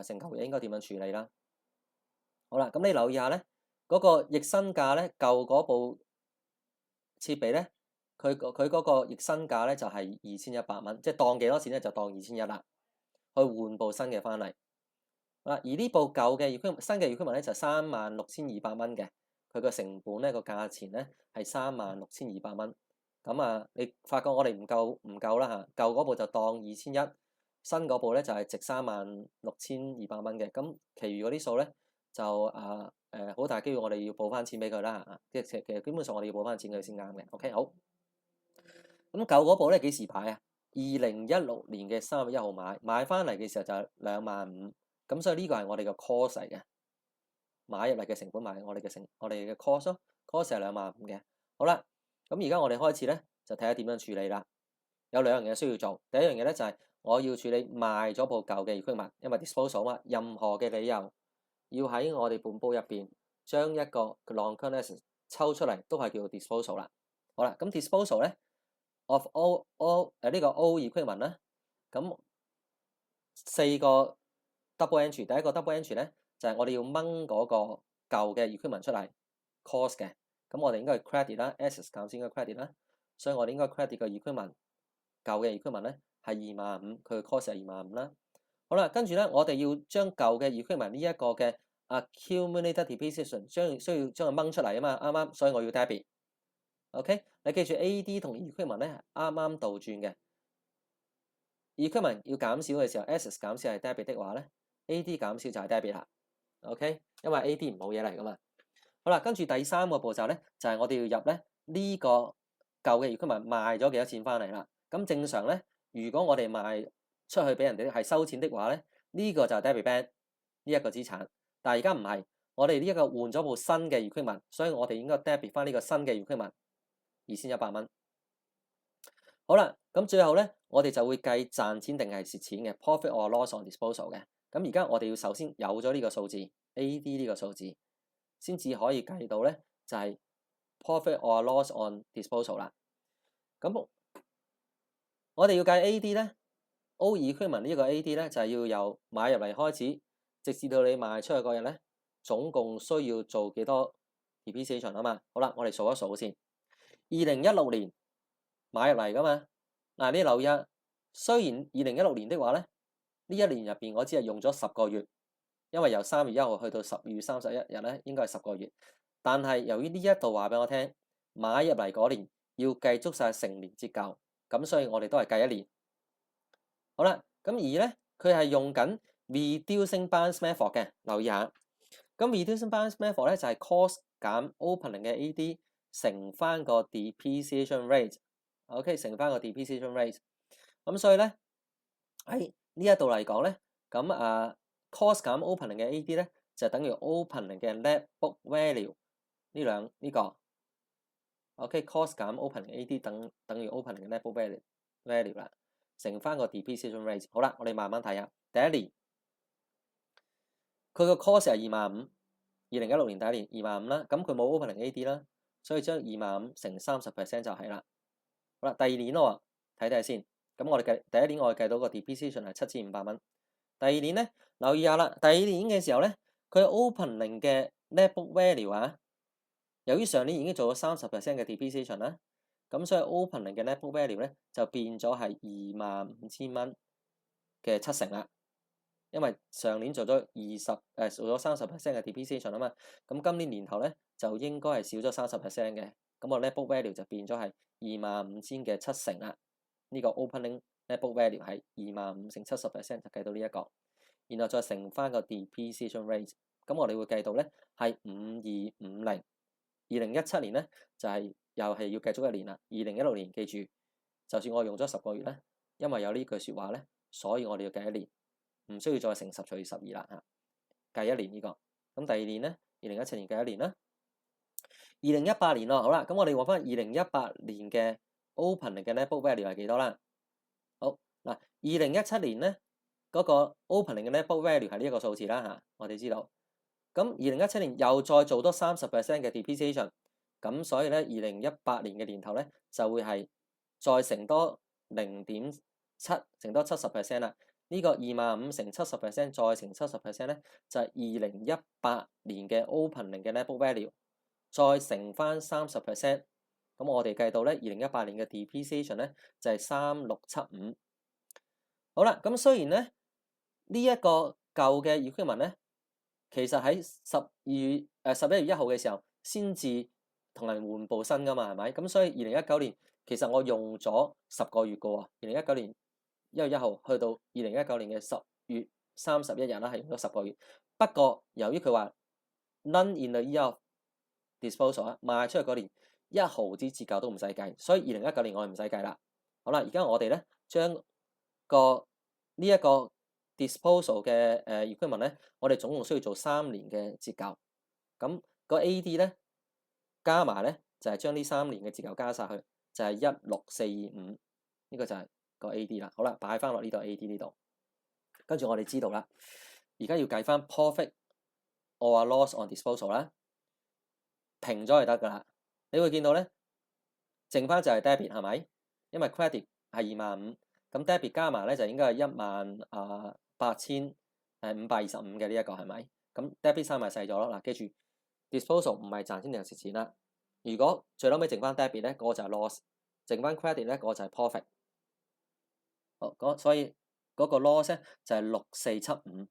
成舊嘢應該點樣處理啦？好啦，咁你留意下咧，嗰個逆身價咧，舊嗰部設備咧，佢嗰個逆身價咧就係2100蚊，即係當幾多錢咧就當2100啦，去換部新嘅翻嚟。而呢部舊嘅新嘅 equipment 咧就36,200蚊嘅，佢個成本咧個價錢咧係36,200蚊。咁你發覺我哋唔夠啦嚇，舊嗰部就當2100，新嗰部咧就係值36,200蚊嘅。咁其餘嗰啲數咧就好大機會我哋要補翻錢俾佢啦嚇，即係其實基本上我哋要補翻錢佢先啱嘅。OK， 好。咁舊嗰部咧幾時買啊？2016年嘅3月1號買翻嚟嘅時候就係25,000。咁所以呢個係我哋嘅 cost 嚟嘅，買入嚟嘅成本買我哋嘅 cost 咯 ，cost 係25,000嘅。好啦，咁而家我哋開始咧就睇下點樣處理啦。有兩樣嘢需要做，第一樣嘢咧就係我要處理賣咗部舊嘅 equipment，因為 disposal 啊，任何嘅理由要喺我哋本簿入邊將一個 non-current asset 抽出嚟，都係叫做 disposal 啦。好啦，咁 disposal 咧 of all 呢個 old equipment 咧，咁4個 double entry， 第一個 double entry 咧就係我哋要掹嗰個舊嘅 equipment 出嚟 cost 嘅，咁我哋應該係 credit 啦 ，assets 減先應該 credit 啦，所以我哋應該 credit 個 equipment 舊嘅 equipment 咧係25,000，佢嘅 cost 係25,000啦。好啦，跟住咧我哋要將舊嘅 equipment 呢一個嘅 accumulated depreciation 需要將佢掹出嚟啊嘛，啱啱，所以我要 debit。OK， 你記住 AD 同 equipment 咧啱啱倒轉嘅。equipment 要減少嘅時候 ，assets 減少係 debit 的話咧，AD 減少就係 debit 啦。OK， 因為 AD 唔好嘢嚟噶嘛。好啦，跟住第三個步驟咧，就係我哋要入咧呢個舊嘅 equipment賣咗幾多錢翻嚟啦。咁正常咧，如果我哋賣出去俾人哋係收錢的話咧，呢個就係 debit band 呢一個資產。但係而家唔係，我哋呢一個換咗部新嘅 equipment，所以我哋應該 debit 翻呢個新嘅 equipment 2100蚊。好啦，咁最後咧，我哋就會計賺錢定係蝕錢嘅 profit or loss on disposal 嘅。咁而家我哋要首先有咗呢個數字 AD 呢個數字，先至可以計到咧，就係 profit or loss on disposal 啦。咁我哋要計 AD 咧 ，old equipment 呢個 AD 咧就係要由買入嚟開始，直至到你賣出去嗰日咧，總共需要做幾多 depreciation 啊嘛。好啦，我哋數一數先。2016年買入嚟噶嘛，嗱你留意啊，雖然2016年的話咧，呢一年入邊我只係用咗10個月，因為由3月1號去到10月31日咧，應該係10個月。但係由於呢一度話俾我聽，買入嚟嗰年要計足晒成年折舊，咁所以我哋都係計1年。好啦，咁而咧佢係用緊 reducing balance method 嘅，留意下。咁 reducing balance method 咧就係 cost 減 opening 嘅 AD 乘翻個 depreciation rate，OK， 乘翻個 depreciation rate。咁所以咧喺呢一度嚟講咧，咁cost 減 opening 嘅 AD 咧就等於 opening 嘅 net book value 呢個。OK，cost 減 opening AD 等於 opening 嘅 net book value 啦，乘翻個 depreciation rate。好啦，我哋慢慢睇下。第一年佢個 cost 係25,000，2016年第一年25,000啦，咁佢冇 opening AD 啦，所以將25,000乘30% 就係啦。好啦，第二年咯，睇睇先。咁我哋計第一年我哋計到個 depreciation 係7500蚊。第二年咧，留意下啦，第二年嘅時候咧，佢 opening 嘅 net book value 啊，由於上年已經做咗30% 嘅 depreciation 啦，咁所以 opening 嘅 net book value 咧就變咗係25,000蚊嘅7成啦。因為上年做咗做咗30% 嘅 depreciation 啊嘛，咁今年年頭咧就應該係少咗30% 嘅，咁個 net book value 就變咗係25,000嘅7成啦。呢個 opening net book value 係25,000乘70%就計到呢一個，然後再乘翻個 depreciation rate，咁我哋會計到咧係5250。2017年咧就係又係要計足1年啦。2016年記住，就算我用咗10個月咧，因為有呢句説話咧，所以我哋要計1年。唔需要再乘10除以12啦嚇，計1年呢個。咁第二年咧，2017年計1年啦。2018年咯，好啦，咁我哋揾翻2018年嘅 opening 嘅 net book value 係幾多啦？好嗱，2017年咧嗰個 opening 嘅 net book value 係呢一個數字啦嚇，我哋知道。咁2017年又再做多30% 嘅 depreciation，咁所以咧2018年嘅年頭咧就會係再乘多0.7乘多70% 啦。呢個25,000乘70%再乘70%咧，就係2018年嘅 opening 嘅 net book value， 再乘翻30%，咁我哋計到咧2018年嘅 depreciation 咧就係3675。好啦，咁雖然咧呢一個舊嘅 equipment 咧，其實喺11月1號嘅時候先至同人換部新噶嘛，係咪？咁所以2019年其實我用咗10個月嘅喎，2019年1月1號去到2019年嘅10月31日啦，係用咗10個月。不過由於佢話 none in the year of disposal 啊，賣出去嗰年1毫子折舊都唔使計，所以2019年我哋唔使計啦。好啦，而家我哋咧將呢一個 disposal 嘅equipment咧，我哋總共需要做3年嘅折舊。咁個 AD 咧加埋咧就係將呢3年嘅折舊加晒去，就係16425。呢個就係個 AD 啦。好啦，擺翻落呢度 AD 呢度，跟住我哋知道啦。而家要計翻 profit or loss on disposal 啦，平咗就得㗎啦。你會見到咧，剩翻就係 debit 係咪？因為 credit 係25,000，咁 debit 加埋咧就應該係18,525嘅呢一個係咪？咁 debit 刪埋細咗咯。嗱，記住 disposal 唔係賺錢定係蝕錢啦。如果最撈尾剩翻 debit 咧，嗰個就係 loss；剩翻 credit 咧，嗰個就係 profit。好，所以嗰個 loss 咧就係6475。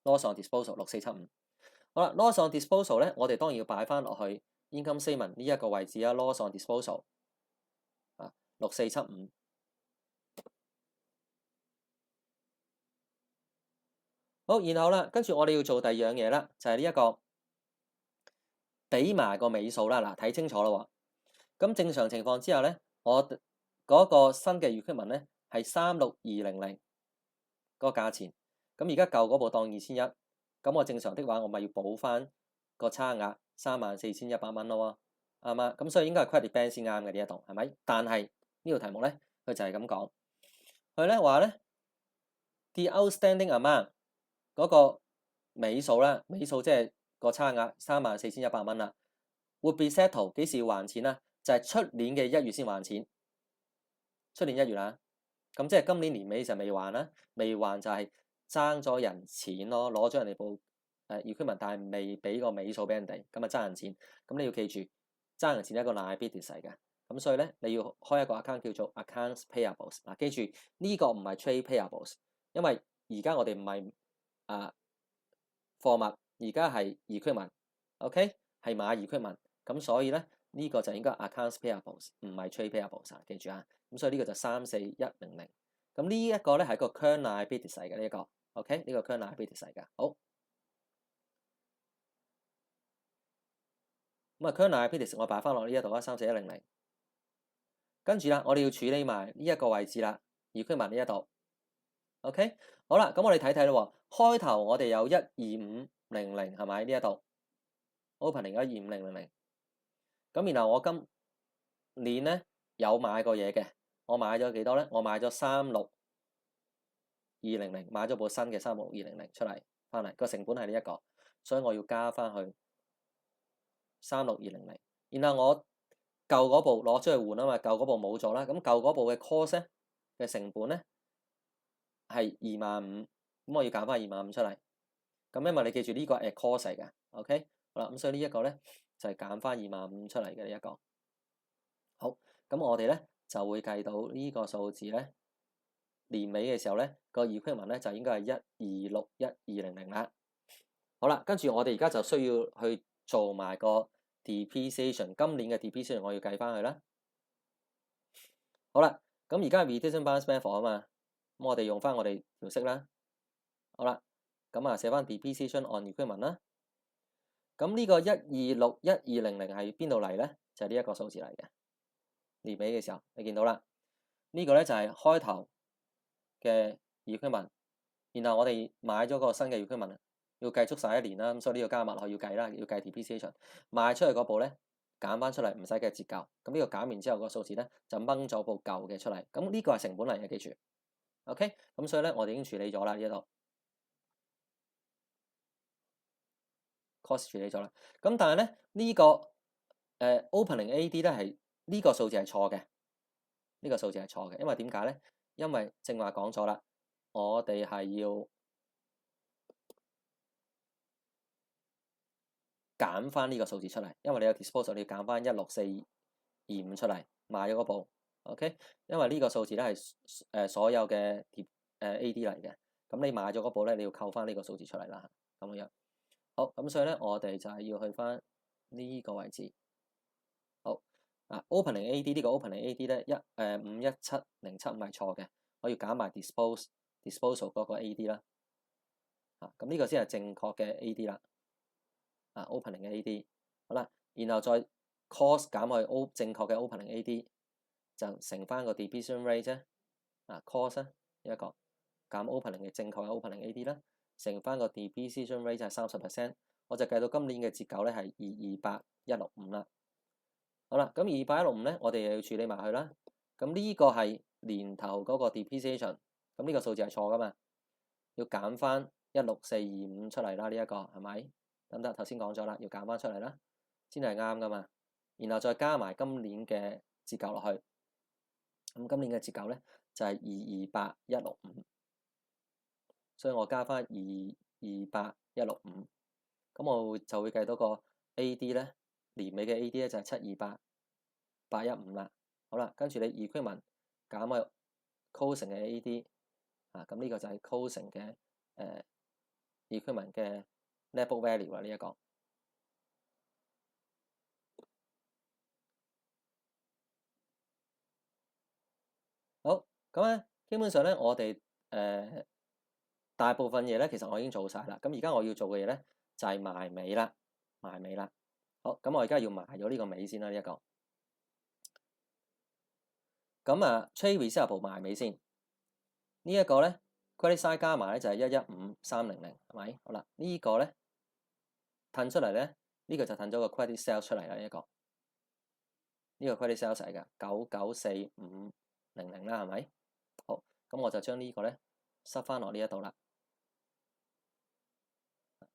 loss on disposal 6475。好啦 ，loss on disposal 咧，我哋當然要擺翻落去 income statement 呢一個位置啊。loss on disposal 6475。好，然後啦，跟住我哋要做第二樣嘢啦，就係呢一個俾埋個尾數啦。嗱，睇清楚啦喎。咁正常情況之下咧，我嗰個新嘅 equipment 咧係36200嗰個價錢。咁而家舊嗰部當2100，咁我正常的話，我咪要補翻個差額34100蚊咯喎，啱嘛？咁所以應該係 credit band 先啱嘅呢一度，係咪？但係呢條題目咧，佢就係咁講，佢咧話咧 the outstanding amount 嗰個尾數啦，尾數即係個差額34100蚊啦。would be settled 幾時要還錢啊？就係出年嘅1月先還錢，出年1月啦。咁即係今年年尾就未還啦，未還就係爭咗人錢咯，攞咗人哋部equipment，但係未俾個尾數俾人哋，咁啊爭人錢。咁你要記住，爭人錢係一個 liability 嚟嘅。咁所以咧，你要開一個 account 叫做 accounts payables。嗱，記住呢個唔係 trade payables，因為而家我哋唔係貨物，而家係 equipment，OK，係買 equipment。咁所以咧，呢個就應該 accounts payables，唔係 trade payables，記住啊。咁所以呢個就34100。咁呢一個咧係一個 current liability 嚟嘅呢一個 ，OK，呢個 current liability 嚟嘅。好，咁啊 current liability 我擺翻落呢一度啦，34100。跟住啦，我哋要處理埋呢一個位置啦，equipment 呢一度 ，OK，好啦，咁我哋睇睇咯喎。開頭我哋有12500係咪呢一度 opening 12500，咁然後我今年咧有買過嘢嘅，我買咗幾多咧？我買咗36200，買咗部新嘅36200出嚟，翻嚟個成本係呢一個，所以我要加翻去36200。然後我舊嗰部攞出去換啊嘛，舊嗰部冇咗啦，咁舊嗰部嘅 cost 咧嘅成本咧係25000，咁我要減翻25000出嚟。咁因為你記住呢個係 cost 嚟嘅 ，OK， 好啦，咁所以呢一個咧就係減翻25000出嚟嘅呢一個。好，咁我哋咧就會計到呢個數字咧，年尾嘅時候咧個 equipment 咧就應該係1261200啦。好啦，跟住我哋而家就需要去做埋個 depreciation， 今年嘅 depreciation 我要計翻佢啦。好啦，咁而家係 reducing balance method 啊嘛，咁我哋用翻我哋條式啦。好啦，咁啊寫翻 depreciation on equipment 啦。咁呢個1261200係邊度嚟咧？就係呢一個數字嚟嘅。年尾嘅時候，你見到啦，呢個咧就係開頭嘅 equipment，然後我哋買咗個新嘅 equipment，要計足晒1年啦，咁所以呢個加埋落去要計啦，要計 depreciation。賣出去嗰部咧減翻出嚟，唔使計折舊。咁呢個減完之後個數字咧就掹咗部舊嘅出嚟。咁呢個係成本嚟嘅，記住。OK，咁所以咧我哋已經處理咗啦，呢一度 cost 處理咗啦。咁但係咧呢個opening AD 咧係呢個數字係錯嘅，呢個數字係錯嘅，因為點解咧？因為正話講咗啦，我哋係要減翻呢個數字出嚟，因為你有 disposal，你要減翻16425出嚟買咗嗰部 ，OK？因為呢個數字咧係所有嘅AD 嚟嘅，咁你買咗嗰部咧，你要扣翻呢個數字出嚟啦，咁樣。好，咁所以咧，我哋就係要去翻呢個位置。好，opening AD 呢個 opening AD 咧51707唔係錯嘅，我要減埋 disposal 嗰個 AD 啦。咁呢個先係正確嘅 AD 啦。opening 嘅 AD， 好啦，然後再 cost 減去正確嘅 opening AD， 就乘翻個 depreciation rate 啫。cost 呢一個減 opening 嘅正確嘅 opening AD 啦，乘翻個 depreciation rate 就係30%，我就計到今年嘅折舊咧係228165啦。好啦，咁228165咧，我哋又要處理埋佢啦。咁呢個係年頭嗰個 depreciation，咁呢個數字係錯噶嘛，要減翻16425出嚟啦，呢一個係咪？得唔得？頭先講咗啦，要減翻出嚟啦，先係啱噶嘛。然後再加埋今年嘅折舊落去，咁今年嘅折舊咧就係228165，所以我加翻228165，咁我就會計到個 AD 咧，年尾嘅 AD 咧就係728815啦。好啦，跟住你 equipment 減去 closing 嘅 AD，咁呢個就係 closing 嘅equipment 嘅 net book value 啦，呢一個。好，咁咧基本上咧，我哋大部分嘢咧，其實我已經做晒啦。咁而家我要做嘅嘢咧，就係埋尾啦，埋尾啦。好，咁我而家要埋咗呢個尾先啦，呢一個。咁啊，trade receivable 埋尾先。呢一個咧 credit side 加埋咧就係115,300，係咪？好啦，呢個咧褪出嚟咧，呢個就褪咗個 credit sales 出嚟啦，呢一個。呢個 credit sales 嚟㗎，994,500啦，係咪？好，咁我就將呢個咧塞翻落呢一度啦。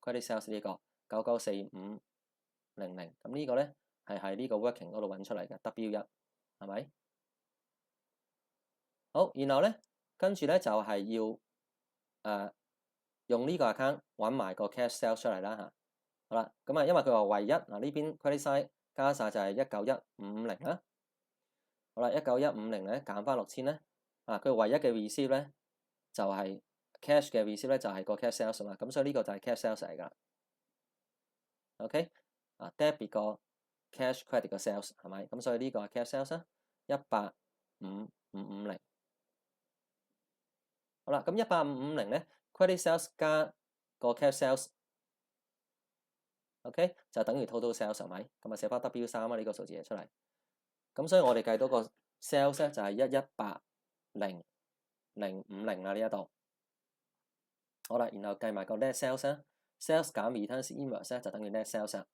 credit sales 呢個994,500，咁呢個咧係喺呢個 working 嗰度揾出嚟嘅 W1，係咪？好，然後咧跟住咧就係要用呢個 account 揾埋個 cash sales 出嚟啦嚇。好啦，咁啊因為佢話唯一嗱呢邊 credit side 加晒就係191,550啦。好啦，191,550咧減翻6,000咧，佢唯一嘅 receive 咧就係 cash 嘅 receive 咧就係個 cash sales 嘛，咁所以呢個就係 cash sales 嚟㗎。OK，debit 個 cash credit 個 sales 係咪？咁所以呢個係 cash sales 啦，185,550。好啦，咁185,550咧 credit sales 加個 cash sales。OK 就等於 total sales 係咪？咁啊寫翻 W3啊呢個數字嘢出嚟。咁所以我哋計到個 sales 咧就係118,050啦呢一度。好啦，然後計埋個 net sales 啦 ，sales 減 returns invoice 咧就等於 net sales。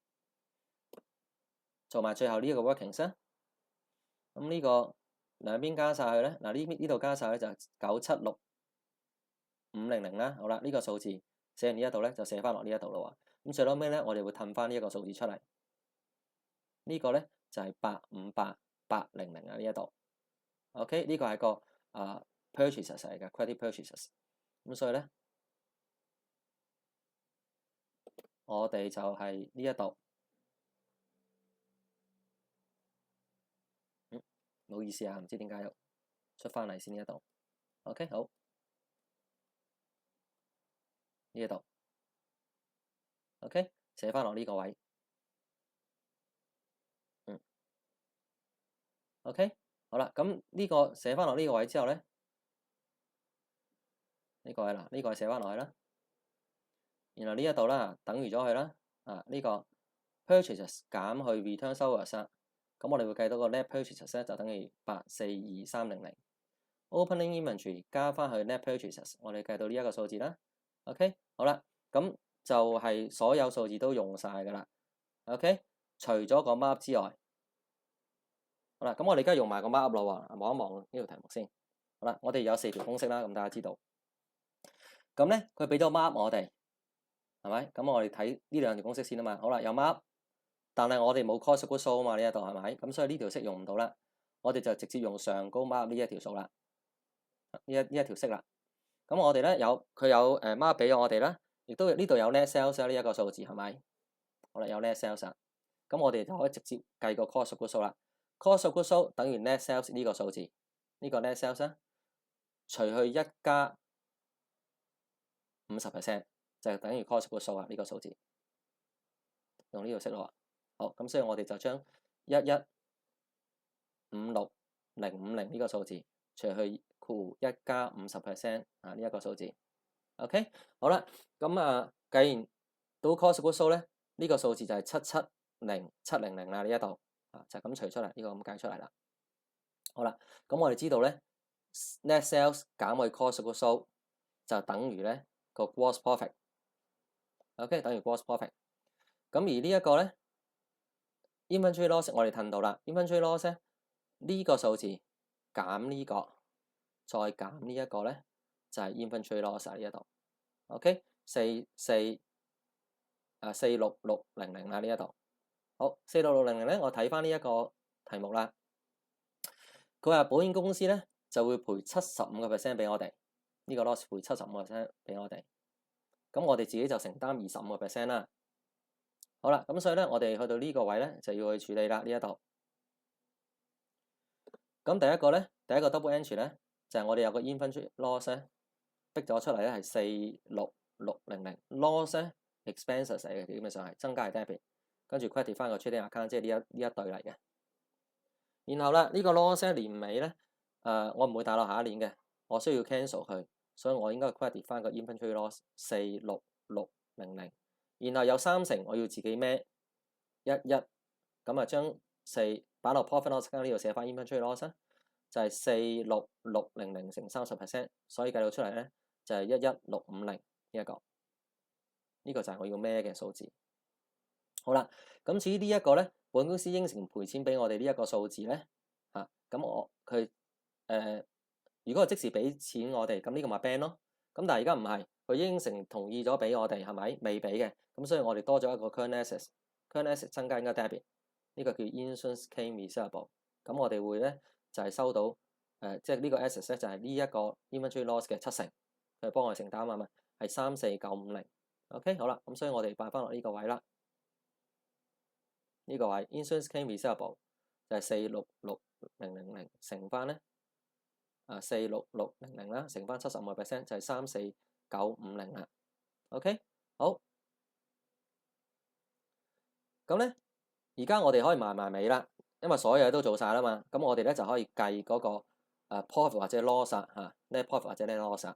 做埋最後呢一個 workings 啦。咁呢個兩邊加晒佢咧，嗱呢度加晒咧就係976,500啦。好啦，呢個數字寫完呢一度咧就寫翻落呢一度咯喎。咁最後尾咧我哋會褪翻呢一個數字出嚟。呢個咧就係858,800啊呢一度。OK，呢個係個purchases 嚟嘅 credit purchases。咁所以咧，我哋就係呢一度。唔好意思啊，唔知點解又出翻嚟先呢一度。OK， 好，呢一度。OK， 寫翻落呢個位。OK， 好啦，咁呢個寫翻落呢個位之後咧，呢個位啦，呢個係寫翻落去啦。然後呢一度啦，等於咗佢啦。呢個 purchases 減去 return sales 啦。咁我哋會計到個 net purchases 咧就等於842,300。opening inventory 加翻去 net purchases， 我哋計到呢一個數字啦。OK， 好啦，咁就係所有數字都用晒㗎啦。OK， 除咗個 mark 之外，好啦，咁我哋而家用埋個 mark 咯喎，望一望呢條題目先。好啦，我哋有4條公式啦，咁大家知道。咁咧，佢俾咗 mark 我哋，係咪？咁我哋睇呢兩條公式先啊嘛。好啦，有 mark，但係我哋冇 cost of goods sold 啊嘛，呢一度係咪？咁所以呢條式用唔到啦。我哋就直接用上高 mark 呢一條數啦，呢一條式啦。咁我哋咧佢有mark 俾咗我哋啦，亦都呢度有 net sales 呢一個數字係咪？好啦，有 net sales，咁我哋就可以直接計個 cost of goods sold 啦。cost of goods sold 等於 net sales 呢個數字，呢個 net sales 咧，除去1加50%，就係等於 cost of goods sold 啊呢個數字。用呢條式咯。好，咁所以我哋就將1156050呢個數字除去1加50%呢一個數字。OK， 好啦，咁計完到 cost of goods sold 咧，呢個數字就係770,700啦呢一度就咁除出嚟，呢個咁計出嚟啦。好啦，咁我哋知道咧 net sales 減去 cost of goods sold 就等於咧個 gross profit。OK， 等於 gross profit。咁而呢一個咧 inventory loss 我哋褪到啦 ，inventory loss 咧呢個數字減呢個，再減呢一個咧就係 inventory loss 喺呢一度。OK， 466,000啦呢一度。好，466,000咧，我睇翻呢一個題目啦。佢話保險公司咧就會賠75% 俾我哋，呢個 loss 賠75% 俾我哋。咁我哋自己就承擔25% 啦。好啦，咁所以咧，我哋去到呢個位咧就要去處理啦呢一度。咁第一個 double entry 咧就係我哋有個 inventory loss 咧逼咗出嚟咧係466,000 loss 咧 expenses 嚟嘅，基本上係增加係 debit， 跟住 credit 翻個 trading account， 即係呢一對嚟嘅。然後啦，呢個 loss 年尾咧我唔會帶落下一年嘅，我需要 cancel 佢，所以我應該 credit 翻個 inventory loss 46600，然後有30我要自己孭11，咁啊將4擺落 profit loss account 呢度寫翻 inventory loss 啊，就係46600乘30%，所以計到出嚟咧就係11650呢一個，呢個就係我要孭嘅數字。好啦，咁至於呢一個咧，本公司應承賠錢俾我哋呢一個數字咧，咁佢如果佢即時俾錢我哋，咁呢個咪 ban 咯。咁但係而家唔係，佢應承同意咗俾我哋，係咪？未俾嘅，咁所以我哋多咗一個 current assets，current assets 增加應該 debit，呢個叫 insurance claim receivable。咁我哋會咧就係收到即係呢個 assets 咧就係呢一個 inventory loss 嘅70%，佢幫我哋承擔啊嘛，係34950。OK， 好啦，咁所以我哋擺翻落呢個位啦。呢個位 insurance claim receivable 就係46600乘翻咧46600啦，乘翻75%就係34950啦。OK， 好。咁咧，而家我哋可以埋尾啦，因為所有嘢都做晒啦嘛。咁我哋咧就可以計嗰個profit 或者 loss 嚇，net profit 或者 net loss。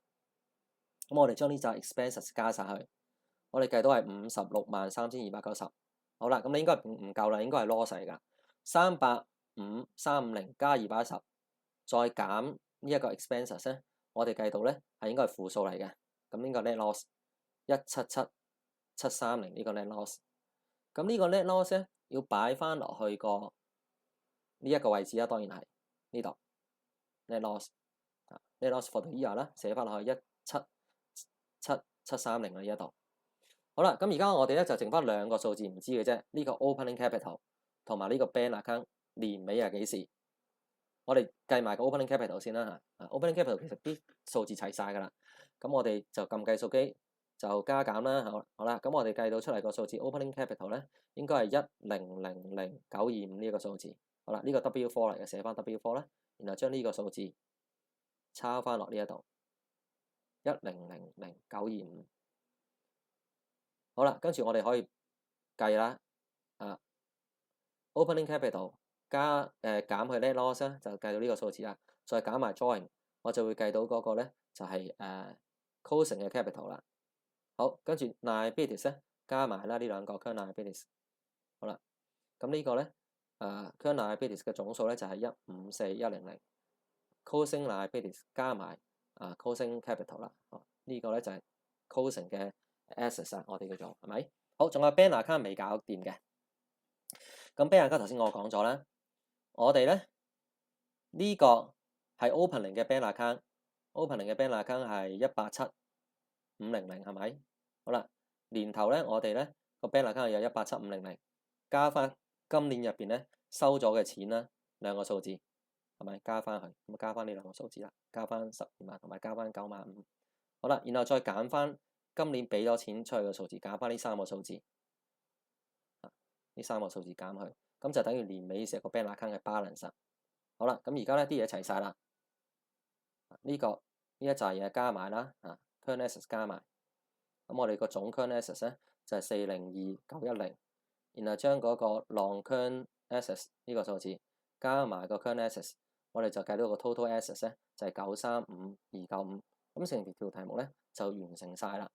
咁我哋將呢紮 expenses 加晒去，我哋計到係563290。好啦，咁你應該唔夠啦，應該係 loss 嚟㗎。350加210，再減呢一個 expenses 咧，我哋計到咧係應該係負數嚟嘅。咁呢個 net loss 177730呢個 net loss。咁呢個 net loss 咧要擺翻落去個呢一個位置啦，當然係呢度 net loss，net loss for the year 啦，寫翻落去17730啦呢一度。好啦，咁而家我哋咧就剩翻兩個數字唔知嘅啫，呢個 opening capital 同埋呢個 bank account 年尾係幾時？我哋計埋個 opening capital 先啦嚇，opening capital 其實啲數字齊晒㗎啦，咁我哋就撳計數機就加減啦，好啦，咁我哋計到出嚟個數字 opening capital 咧應該係1000925呢一個數字，好啦，呢個 W4 嚟嘅，寫翻 W4 啦，然後將呢個數字抄翻落呢一度1000925。好啦，跟住我哋可以計啦，opening capital 加減去 net loss 咧，就計到呢個數字啦。再減埋 drawing，我就會計到嗰個咧就係closing 嘅 capital 啦。好，跟住 liabilities 咧加埋啦呢兩個 current liabilities。好啦，咁呢個咧current liabilities 嘅總數咧就係154100，closing liabilities 加埋closing capital 啦。呢個咧就係 closing 嘅assets 我哋叫做係咪？好，仲有 bank account 未搞掂嘅。咁 bank account 頭先我講咗啦，我哋咧呢個係 opening 嘅 bank account，opening 嘅 bank account 係187500係咪？好啦，年頭咧我哋咧個 bank account 有187500，加翻今年入邊咧收咗嘅錢啦，兩個數字係咪？加翻去，咁加翻呢兩個數字啦，加翻12萬同埋加翻95000。好啦，然後再減翻今年俾咗錢出去嘅數字，減翻呢三個數字，呢三個數字減去，咁就等於年尾成個 bank account 嘅 balance。好啦，咁而家咧啲嘢齊晒啦，呢一紮嘢加埋啦，current assets 加埋，咁我哋個總 current assets 咧就係402910，然後將嗰個 long current assets 呢個數字加埋個 current assets，我哋就計到個 total assets 咧就係935295。咁成條題目咧就完成晒啦。